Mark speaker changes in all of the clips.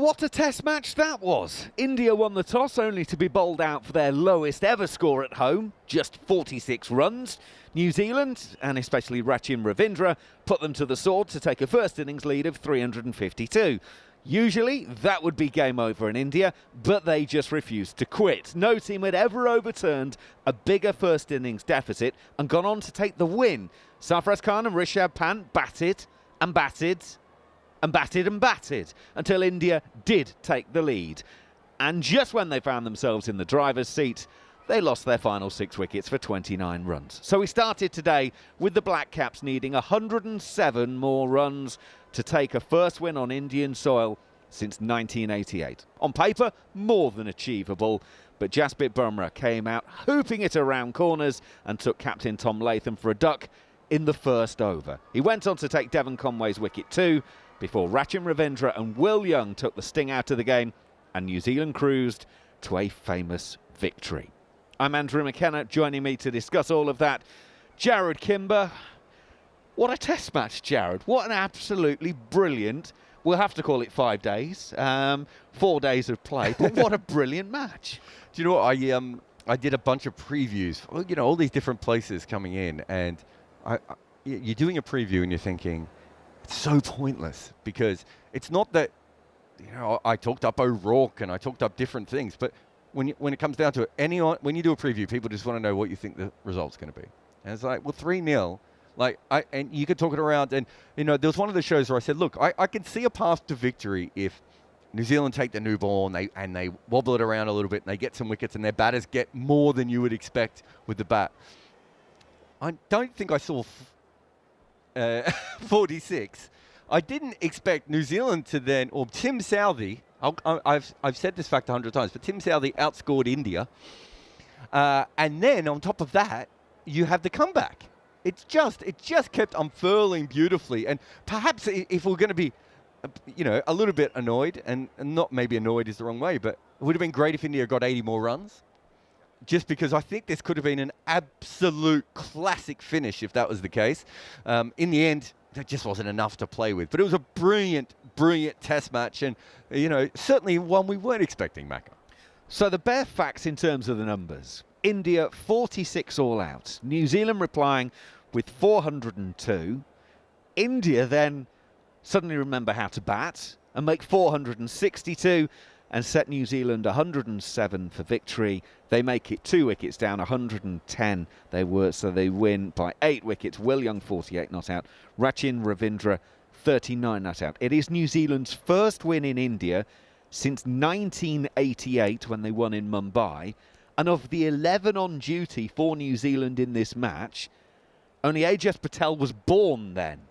Speaker 1: What a test match that was. India won the toss only to be bowled out for their lowest ever score at home, just 46 runs. New Zealand, and especially Rachin Ravindra, put them to the sword to take a first innings lead of 352. Usually that would be game over in India, but they just refused to quit. No team had ever overturned a bigger first innings deficit and gone on to take the win. Sarfaraz Khan and Rishabh Pant batted and batted and batted and batted until India did take the lead. And just when they found themselves in the driver's seat, they lost their final 6 wickets for 29 runs. So we started today with the Black Caps needing 107 more runs to take a first win on Indian soil since 1988. On paper, more than achievable, but Jasprit Bumrah came out hooping it around corners and took captain Tom Latham for a duck in the first over. He went on to take Devon Conway's wicket too, before Rachin Ravindra and Will Young took the sting out of the game and New Zealand cruised to a famous victory. I'm Andrew McKenna. Joining me to discuss all of that, Jarrod Kimber. What a test match, Jarrod. What an absolutely brilliant, we'll have to call it 5 days, 4 days of play, but what a brilliant match.
Speaker 2: Do you know what, I did a bunch of previews, you know, all these different places coming in, and you're doing a preview and you're thinking, it's so pointless, because it's not that, you know, I talked up O'Rourke and I talked up different things, but when it comes down to it, when you do a preview, people just want to know what you think the result's going to be. And it's like, well, 3-0, and you could talk it around. And, you know, there was one of the shows where I said, look, I can see a path to victory if New Zealand take the new ball and they wobble it around a little bit and they get some wickets and their batters get more than you would expect with the bat. I don't think I saw 46. I didn't expect New Zealand to then, or Tim Southee, I've said this fact 100 times, but Tim Southee outscored India. And then on top of that, you have the comeback. It just kept unfurling beautifully. And perhaps if we're going to be, you know, a little bit annoyed, and not maybe annoyed is the wrong way, but it would have been great if India got 80 more runs. Just because I think this could have been an absolute classic finish if that was the case. In the end, there just wasn't enough to play with. But it was a brilliant, brilliant test match, and, you know, certainly one we weren't expecting, Macca.
Speaker 1: So the bare facts in terms of the numbers. India 46 all out. New Zealand replying with 402. India then suddenly remember how to bat and make 462 and set New Zealand 107 for victory. They make it 2 wickets down, 110 they were, so they win by 8 wickets. Will Young 48 not out. Rachin Ravindra 39 not out. It is New Zealand's first win in India since 1988 when they won in Mumbai. And of the 11 on duty for New Zealand in this match, only Ajaz Patel was born then.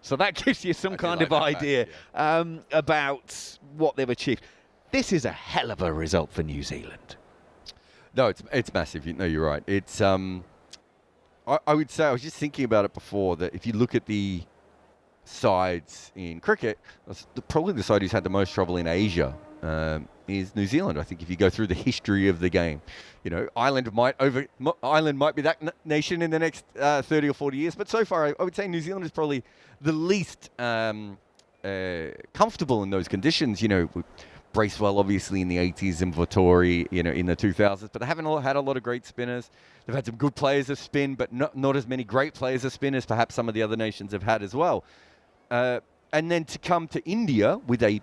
Speaker 1: So that gives you some kind of idea about what they've achieved. This is a hell of a result for New Zealand.
Speaker 2: No, it's massive. No, you're right. It's I would say, I was just thinking about it before, that if you look at the sides in cricket, probably the side who's had the most trouble in Asia is New Zealand. I think if you go through the history of the game, you know, Ireland might be that nation in the next 30 or 40 years. But so far, I would say New Zealand is probably the least comfortable in those conditions. You know, Bracewell obviously in the 80s and Vittori, you know, in the 2000s, but they haven't had a lot of great spinners. They've had some good players of spin, but not as many great players of spin as perhaps some of the other nations have had as well. And then to come to India with a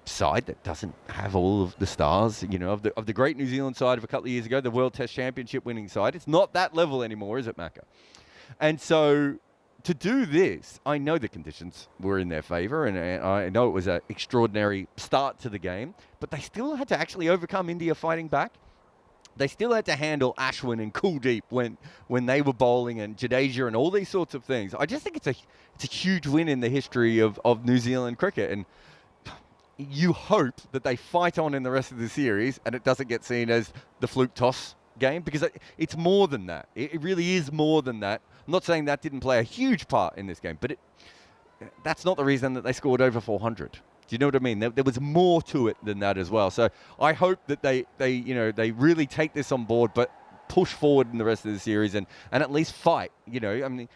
Speaker 2: side that doesn't have all of the stars, you know, of the great New Zealand side of a couple of years ago, the World Test Championship winning side. It's not that level anymore, is it, Macca? And so to do this, I know the conditions were in their favour, and I know it was an extraordinary start to the game, but they still had to actually overcome India fighting back. They still had to handle Ashwin and Kuldeep when they were bowling, and Jadeja and all these sorts of things. I just think it's a huge win in the history of New Zealand cricket, and you hope that they fight on in the rest of the series and it doesn't get seen as the fluke toss game, because it's more than that. It really is more than that. I'm not saying that didn't play a huge part in this game, but that's not the reason that they scored over 400. Do you know what I mean? There was more to it than that as well. So I hope that they really take this on board, but push forward in the rest of the series and at least fight. You know, I mean,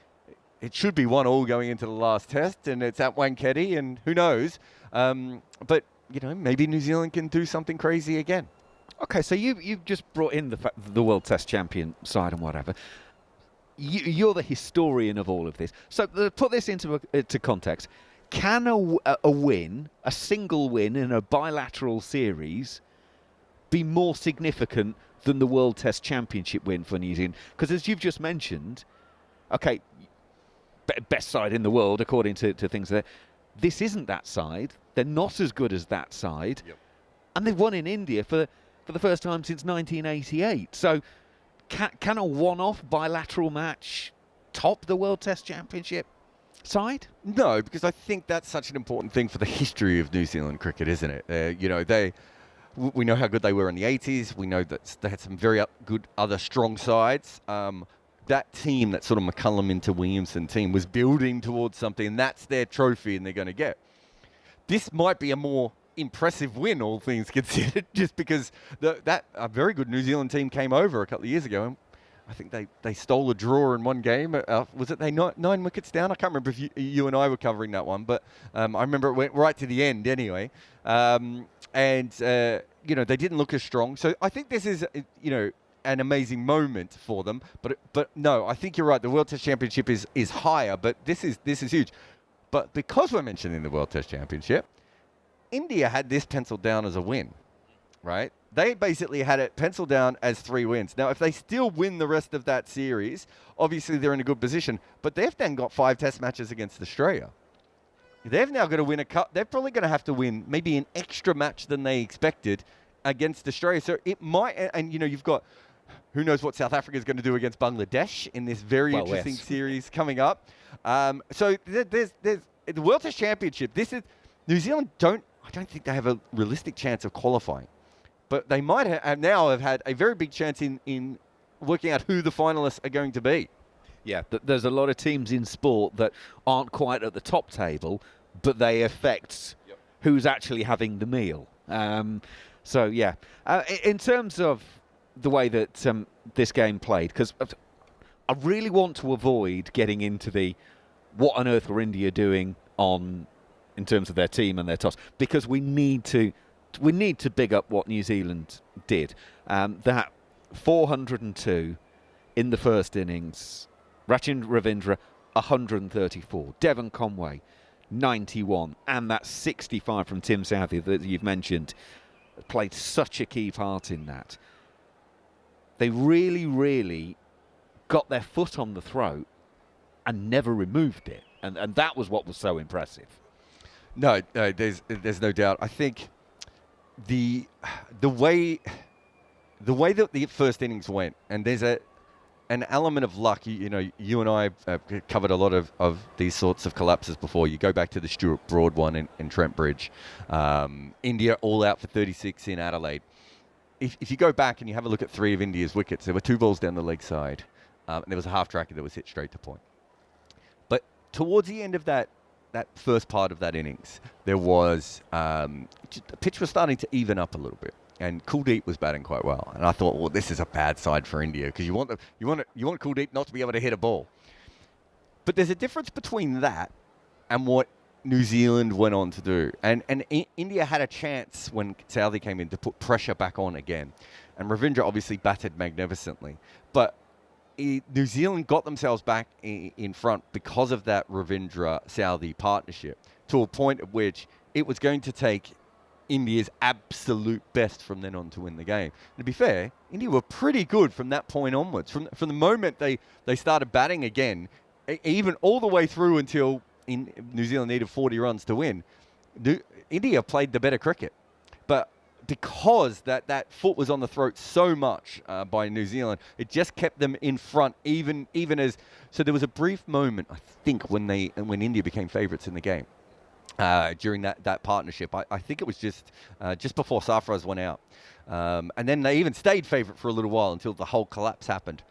Speaker 2: it should be 1-1 going into the last test, and it's at Wankhede, and who knows? But maybe New Zealand can do something crazy again.
Speaker 1: Okay, so you've just brought in the World Test champion side and whatever. You're the historian of all of this. So put this into context. Can a win, a single win in a bilateral series, be more significant than the World Test Championship win for New Zealand? Because as you've just mentioned, okay, best side in the world according to things there. This isn't that side. They're not as good as that side.
Speaker 2: Yep.
Speaker 1: And they've won in India for the first time since 1988. So can a one-off bilateral match top the World Test Championship side?
Speaker 2: No, because I think that's such an important thing for the history of New Zealand cricket, isn't it? We know how good they were in the 80s. We know that they had some very good other strong sides. That team, that sort of McCullum into Williamson team, was building towards something, and that's their trophy and they're going to get. This might be a more impressive win, all things considered, just because a very good New Zealand team came over a couple of years ago, and I think they stole a draw in one game. Was it they 9 wickets down? I can't remember if you and I were covering that one, but I remember it went right to the end anyway. They didn't look as strong. So I think this is, an amazing moment for them. But no, I think you're right. The World Test Championship is higher, but this is huge. But because we're mentioning the World Test Championship, India had this penciled down as a win, right? They basically had it penciled down as 3 wins. Now, if they still win the rest of that series, obviously they're in a good position. But they've then got 5 test matches against Australia. They've now got to win a cup. They're probably going to have to win maybe an extra match than they expected against Australia. So it might, and you've got, who knows what South Africa is going to do against Bangladesh in this very interesting series coming up. So there's the World Test Championship. This is New Zealand. I don't think they have a realistic chance of qualifying, but they might have had a very big chance in working out who the finalists are going to be.
Speaker 1: Yeah, there's a lot of teams in sport that aren't quite at the top table, but they affect who's actually having the meal. In terms of the way that this game played, because I really want to avoid getting into what on earth were India doing in terms of their team and their toss, because we need to big up what New Zealand did. That 402 in the first innings, Rachin Ravindra 134, Devon Conway 91, and that 65 from Tim Southee that you've mentioned played such a key part in that. They really, really got their foot on the throat and never removed it, and that was what was so impressive.
Speaker 2: No, there's no doubt. I think the way that the first innings went, and there's an element of luck. You and I have covered a lot of these sorts of collapses before. You go back to the Stuart Broad one in Trent Bridge. India all out for 36 in Adelaide. If you go back and you have a look at 3 of India's wickets, there were 2 balls down the leg side, and there was a half-tracker that was hit straight to point. But towards the end of that first part of that innings, there was the pitch was starting to even up a little bit, and Kuldeep was batting quite well. And I thought, well, this is a bad side for India, because you want Kuldeep not to be able to hit a ball. But there's a difference between that and what New Zealand went on to do. And India had a chance when Southee came in to put pressure back on again. And Ravindra obviously batted magnificently. But New Zealand got themselves back in front because of that Ravindra-Southee partnership, to a point at which it was going to take India's absolute best from then on to win the game. And to be fair, India were pretty good from that point onwards. From the moment they started batting again, even all the way through until New Zealand needed 40 runs to win, India played the better cricket. But because that foot was on the throat so much by New Zealand, it just kept them in front, even as... So there was a brief moment, I think, when India became favourites in the game during that partnership. I think it was just before Sarfaraz went out. And then they even stayed favourite for a little while until the whole collapse happened.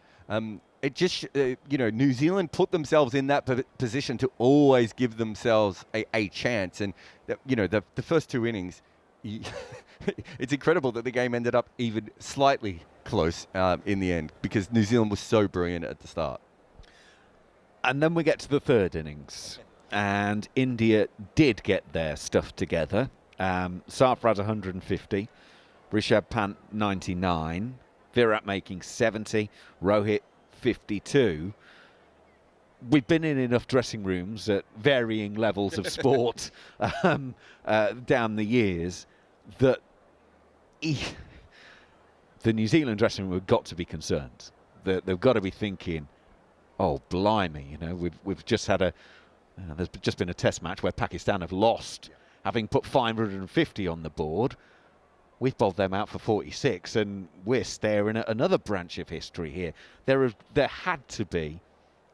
Speaker 2: It just, New Zealand put themselves in that position to always give themselves a chance. And, the first 2 innings... It's incredible that the game ended up even slightly close in the end, because New Zealand was so brilliant at the start.
Speaker 1: And then we get to the third innings, and India did get their stuff together. Sarfraz 150, Rishabh Pant 99, Virat making 70, Rohit 52. We've been in enough dressing rooms at varying levels of sport down the years that the New Zealand dressing room have got to be concerned. They've got to be thinking, oh, blimey, we've just had there's just been a test match where Pakistan have lost, having put 550 on the board. We've bowled them out for 46, and we're staring at another branch of history here. There had to be,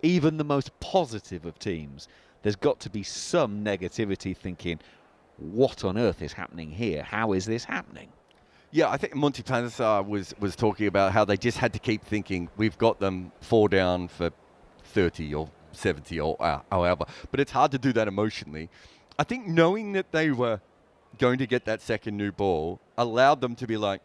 Speaker 1: even the most positive of teams, there's got to be some negativity thinking, what on earth is happening here? How is this happening?
Speaker 2: Yeah, I think Monty Panesar was talking about how they just had to keep thinking, we've got them 4 down for 30 or 70 or however. But it's hard to do that emotionally. I think knowing that they were going to get that second new ball allowed them to be like,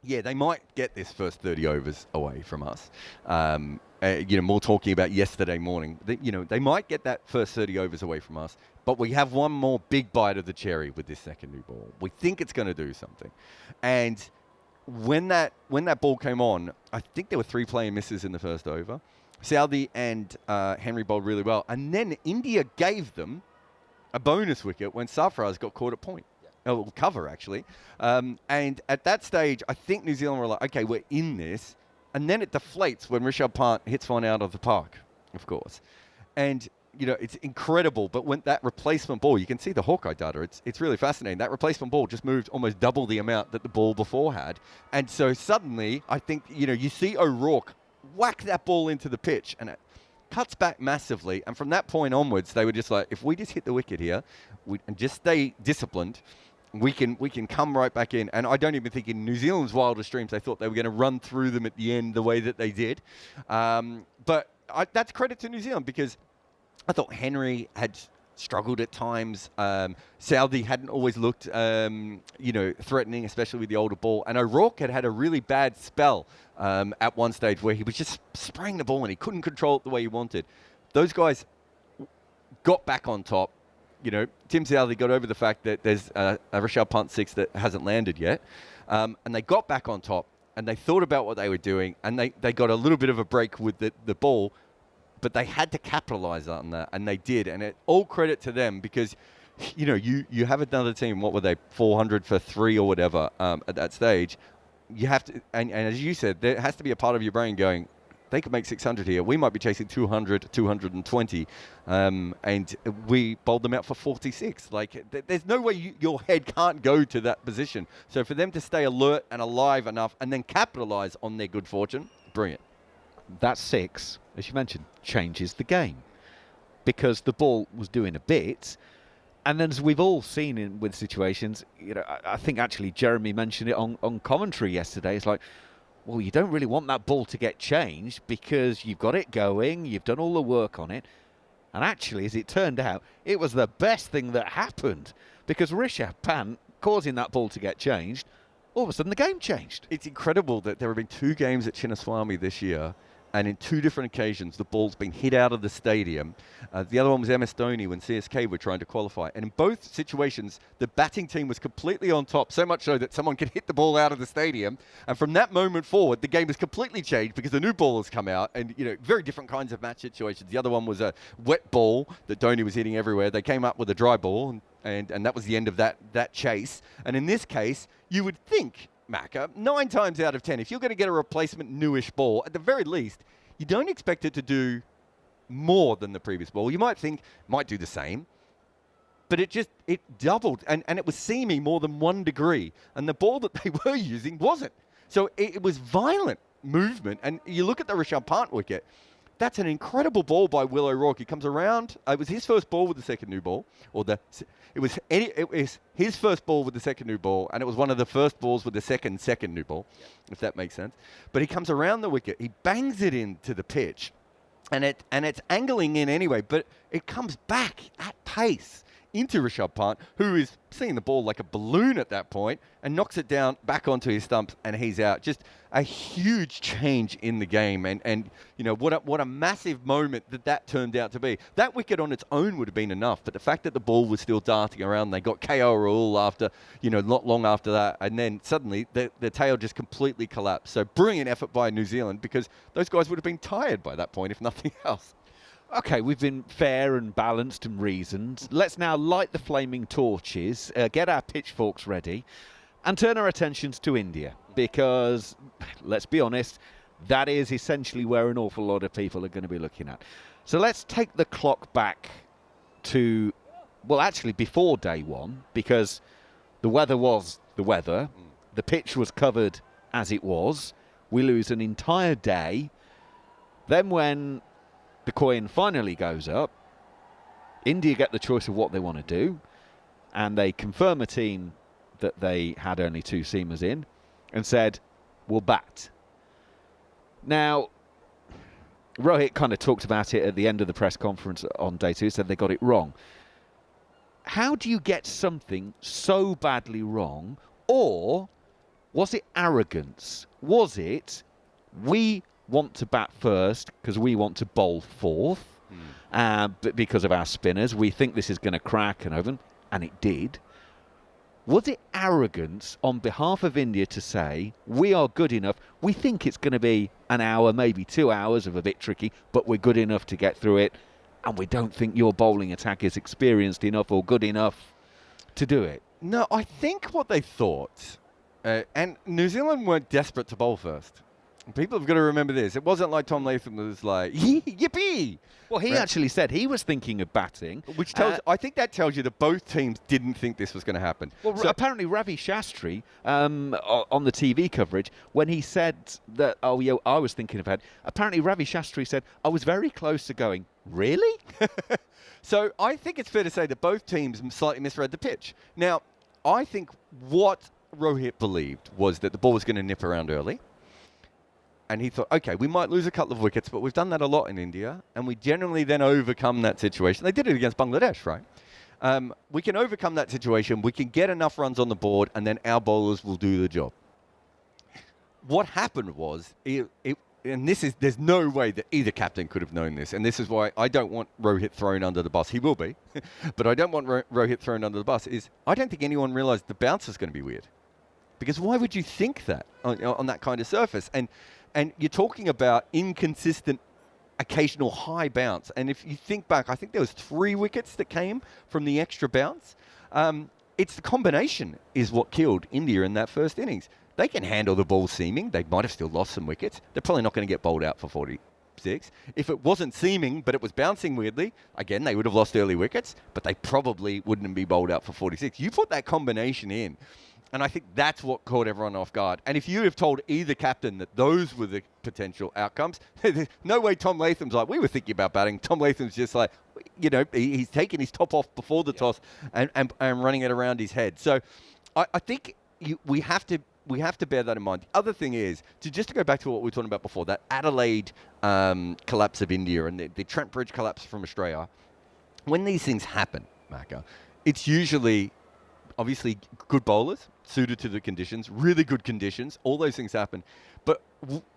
Speaker 2: yeah, they might get this first 30 overs away from us. More talking about yesterday morning. They might get that first 30 overs away from us, but we have one more big bite of the cherry with this second new ball. We think it's going to do something. And when that ball came on, I think there were 3 play and misses in the first over. Southee and Henry bowled really well. And then India gave them a bonus wicket when Sarfraz got caught at point. Cover, actually. And at that stage, I think New Zealand were like, okay, we're in this. And then it deflates when Rishabh Pant hits one out of the park, of course. And, it's incredible. But when that replacement ball, you can see the Hawkeye data. It's really fascinating. That replacement ball just moved almost double the amount that the ball before had. And so suddenly, I think, you see O'Rourke whack that ball into the pitch, and it cuts back massively. And from that point onwards, they were just like, if we just hit the wicket here and just stay disciplined, we can come right back in. And I don't even think in New Zealand's wildest dreams they thought they were going to run through them at the end the way that they did. But that's credit to New Zealand, because I thought Henry had struggled at times. Southee hadn't always looked, threatening, especially with the older ball. And O'Rourke had a really bad spell at one stage where he was just spraying the ball and he couldn't control it the way he wanted. Those guys got back on top. Tim Southee got over the fact that there's a Rishabh Pant 6 that hasn't landed yet. And they got back on top, and they thought about what they were doing, and they got a little bit of a break with the ball, but they had to capitalize on that, and they did. And all credit to them, because, you have another team, what were they, 400 for 3 or whatever at that stage. You have to, and as you said, there has to be a part of your brain going, they could make 600 here. We might be chasing 200, 220, and we bowled them out for 46. There's no way your head can't go to that position. So for them to stay alert and alive enough and then capitalize on their good fortune, brilliant.
Speaker 1: That 6, as you mentioned, changes the game, because the ball was doing a bit. And then, as we've all seen with situations, I think actually Jeremy mentioned it on commentary yesterday. It's like, well, you don't really want that ball to get changed because you've got it going, you've done all the work on it. And actually, as it turned out, it was the best thing that happened, because Rishabh Pant causing that ball to get changed, all of a sudden the game changed.
Speaker 2: It's incredible that there have been 2 games at Chinnaswamy this year, and in 2 different occasions, the ball's been hit out of the stadium. The other one was MS Dhoni when CSK were trying to qualify. And in both situations, the batting team was completely on top, so much so that someone could hit the ball out of the stadium. And from that moment forward, the game has completely changed, because the new ball has come out, and very different kinds of match situations. The other one was a wet ball that Dhoni was hitting everywhere. They came up with a dry ball, and that was the end of that chase. And in this case, you would think, Macca, 9 times out of 10, if you're going to get a replacement newish ball, at the very least, you don't expect it to do more than the previous ball. You might think might do the same, but it doubled, and it was seaming more than 1 degree, and the ball that they were using wasn't. So it was violent movement, and you look at the Rishabh Pant wicket. That's an incredible ball by Will O'Rourke. He comes around. It was his first ball with the second new ball, it was his first ball with the second new ball, and it was one of the first balls with the second new ball, if that makes sense. But he comes around the wicket. He bangs it into the pitch, and it's angling in anyway. But it comes back at pace into Rishabh Pant, who is seeing the ball like a balloon at that point, and knocks it down back onto his stumps, and he's out. Just a huge change in the game, and you know what a massive moment that turned out to be. That wicket on its own would have been enough, but the fact that the ball was still darting around, they got KO Rahul after, not long after that, and then suddenly the tail just completely collapsed. So brilliant effort by New Zealand, because those guys would have been tired by that point, if nothing else.
Speaker 1: Okay, we've been fair and balanced and reasoned. Let's now light the flaming torches, get our pitchforks ready, and turn our attentions to India. Because, let's be honest, that is essentially where an awful lot of people are going to be looking at. So let's take the clock back to, well, actually before day one, because the weather was the weather. The pitch was covered as it was. We lose an entire day. Then when the coin finally goes up, India get the choice of what they want to do, and they confirm a team that they had only 2 seamers in and said, we'll bat. Now, Rohit kind of talked about it at the end of the press conference on day 2, said they got it wrong. How do you get something so badly wrong? Or was it arrogance? Was it, we want to bat first because we want to bowl fourth, but because of our spinners, we think this is going to crack and open, and it did. Was it arrogance on behalf of India to say, we are good enough, we think it's going to be an hour, maybe 2 hours of a bit tricky, but we're good enough to get through it, and we don't think your bowling attack is experienced enough or good enough to do it?
Speaker 2: No, I think what they thought, and New Zealand weren't desperate to bowl first. People have got to remember this. It wasn't like Tom Latham was like, yippee!
Speaker 1: Well, he actually said he was thinking of batting.
Speaker 2: Which tells, I think that tells you that both teams didn't think this was going to happen.
Speaker 1: Well, so apparently Ravi Shastri, on the TV coverage, when he said that, oh, yeah, I was thinking of batting, apparently Ravi Shastri said, I was very close to going, really?
Speaker 2: So I think it's fair to say that both teams slightly misread the pitch. Now, I think what Rohit believed was that the ball was going to nip around early. And he thought, okay, we might lose a couple of wickets, but we've done that a lot in India, and we generally then overcome that situation. They did it against Bangladesh, right? We can overcome that situation. We can get enough runs on the board, and then our bowlers will do the job. What happened was, there's no way that either captain could have known this, and this is why I don't want Rohit thrown under the bus. He will be, but I don't want Rohit thrown under the bus. I don't think anyone realised the bounce is going to be weird. Because why would you think that on that kind of surface? And you're talking about inconsistent, occasional high bounce. And if you think back, I think there was 3 wickets that came from the extra bounce. It's the combination is what killed India in that first innings. They can handle the ball seaming. They might have still lost some wickets. They're probably not going to get bowled out for 46. If it wasn't seaming, but it was bouncing weirdly, again, they would have lost early wickets, but they probably wouldn't be bowled out for 46. You put that combination in, and I think that's what caught everyone off guard. And if you have told either captain that those were the potential outcomes, there's no way Tom Latham's like, we were thinking about batting. Tom Latham's just like, he's taking his top off before the toss and running it around his head. So I think we have to bear that in mind. The other thing is, just to go back to what we were talking about before, that Adelaide collapse of India and the Trent Bridge collapse from Australia, when these things happen, Macca, it's usually obviously good bowlers, suited to the conditions, really good conditions, all those things happen. But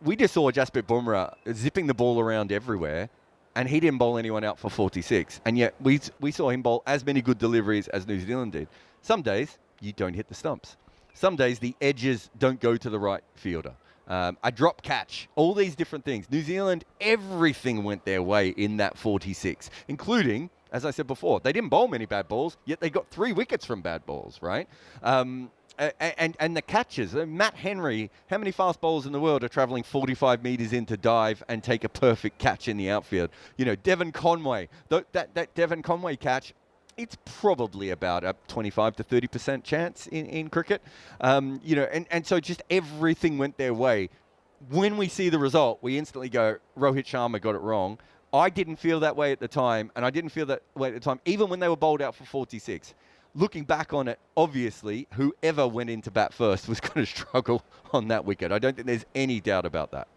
Speaker 2: we just saw Jasprit Bumrah zipping the ball around everywhere, and he didn't bowl anyone out for 46. And yet we saw him bowl as many good deliveries as New Zealand did. Some days, you don't hit the stumps. Some days, the edges don't go to the right fielder. A drop catch, all these different things. New Zealand, everything went their way in that 46, including, as I said before, they didn't bowl many bad balls, yet they got 3 wickets from bad balls, right? And the catches. Matt Henry, how many fast bowlers in the world are travelling 45 metres in to dive and take a perfect catch in the outfield? Devon Conway, that Devon Conway catch, it's probably about a 25 to 30% chance in cricket. And so just everything went their way. When we see the result, we instantly go, Rohit Sharma got it wrong. I didn't feel that way at the time, and I didn't feel that way at the time, even when they were bowled out for 46. Looking back on it, obviously, whoever went into bat first was going to struggle on that wicket. I don't think there's any doubt about that.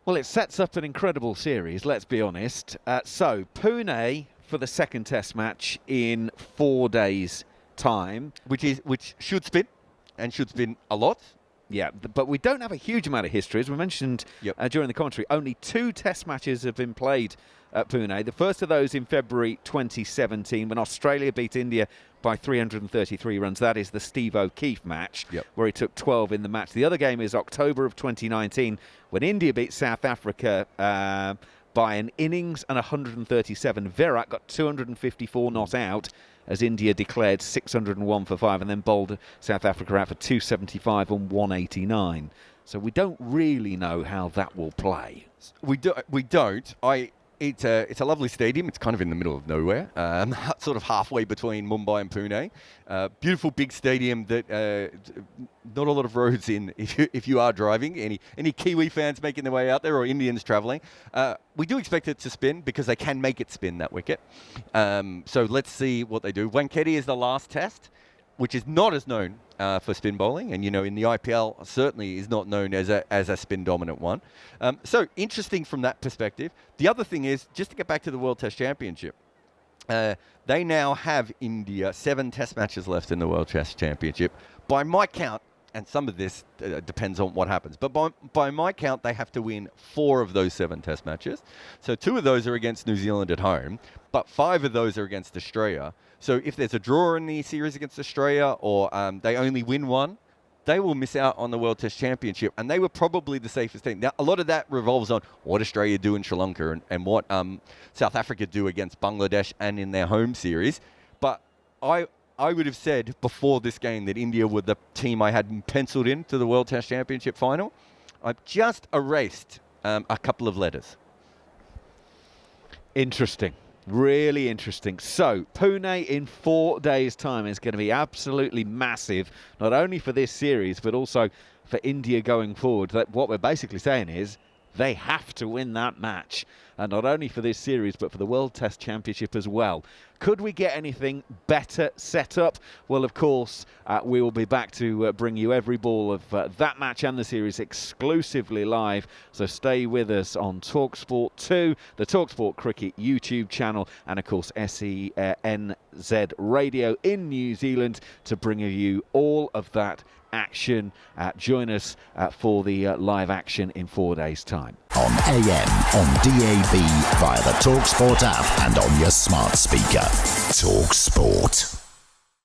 Speaker 1: Well, it sets up an incredible series, let's be honest. So, Pune for the second Test match in 4 days' time.
Speaker 2: Which should spin, and should spin a lot.
Speaker 1: Yeah, but we don't have a huge amount of history. As we mentioned during the commentary, only 2 Test matches have been played at Pune. The first of those in February 2017 when Australia beat India by 333 runs. That is the Steve O'Keefe match, where he took 12 in the match. The other game is October of 2019 when India beat South Africa by an innings and 137. Virat got 254 not out as India declared 601 for 5 and then bowled South Africa out for 275 and 189. So we don't really know how that will play.
Speaker 2: We don't. It's a lovely stadium. It's kind of in the middle of nowhere, sort of halfway between Mumbai and Pune. Beautiful big stadium that not a lot of roads in if you are driving. Any Kiwi fans making their way out there or Indians travelling. We do expect it to spin because they can make it spin, that wicket. So let's see what they do. Wankhede is the last Test, which is not as known for spin bowling, and in the IPL certainly is not known as a spin dominant one. So interesting from that perspective. The other thing is, just to get back to the World Test Championship, they now have India 7 Test matches left in the World Test Championship. By my count, and some of this depends on what happens, but by my count, they have to win 4 of those 7 Test matches. So 2 of those are against New Zealand at home, but 5 of those are against Australia. So if there's a draw in the series against Australia, or they only win 1, they will miss out on the World Test Championship, and they were probably the safest team. Now, a lot of that revolves on what Australia do in Sri Lanka and what South Africa do against Bangladesh and in their home series. But I would have said before this game that India were the team I had penciled in to the World Test Championship final. I've just erased a couple of letters.
Speaker 1: Interesting. Really interesting. So, Pune in 4 days' time is going to be absolutely massive, not only for this series, but also for India going forward. What we're basically saying is they have to win that match, and not only for this series, but for the World Test Championship as well. Could we get anything better set up? Well, of course, we will be back to bring you every ball of that match and the series exclusively live. So stay with us on talkSPORT 2, the talkSPORT Cricket YouTube channel, and of course SENZ Radio in New Zealand to bring you all of that action. Join us for the live action in 4 days' time.
Speaker 3: On AM, on DAB, via the talkSPORT app and on your smart speaker. talkSPORT.